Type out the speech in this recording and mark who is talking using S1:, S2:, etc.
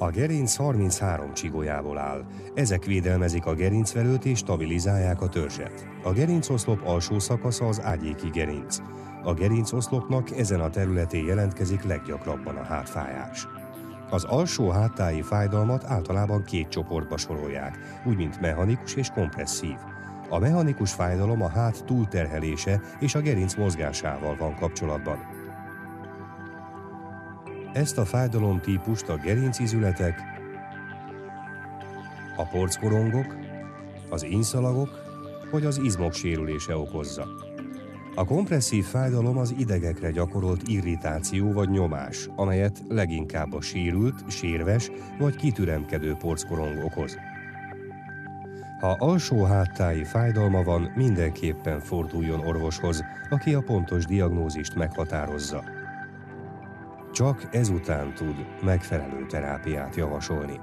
S1: A gerinc 33 csigolyából áll. Ezek védelmezik a gerincvelőt és stabilizálják a törzset. A gerincoszlop alsó szakasza az ágyéki gerinc. A gerincoszlopnak ezen a területén jelentkezik leggyakrabban a hátfájás. Az alsó háttáji fájdalmat általában két csoportba sorolják, úgy mint mechanikus és kompresszív. A mechanikus fájdalom a hát túlterhelése és a gerinc mozgásával van kapcsolatban. Ezt a fájdalomtípust a gerincizületek, a porckorongok, az ínyszalagok vagy az izmok sérülése okozza. A kompresszív fájdalom az idegekre gyakorolt irritáció vagy nyomás, amelyet leginkább a sérült, sérves vagy kitüremkedő porckorong okoz. Ha alsó háttáji fájdalma van, mindenképpen forduljon orvoshoz, aki a pontos diagnózist meghatározza. Csak ezután tud megfelelő terápiát javasolni.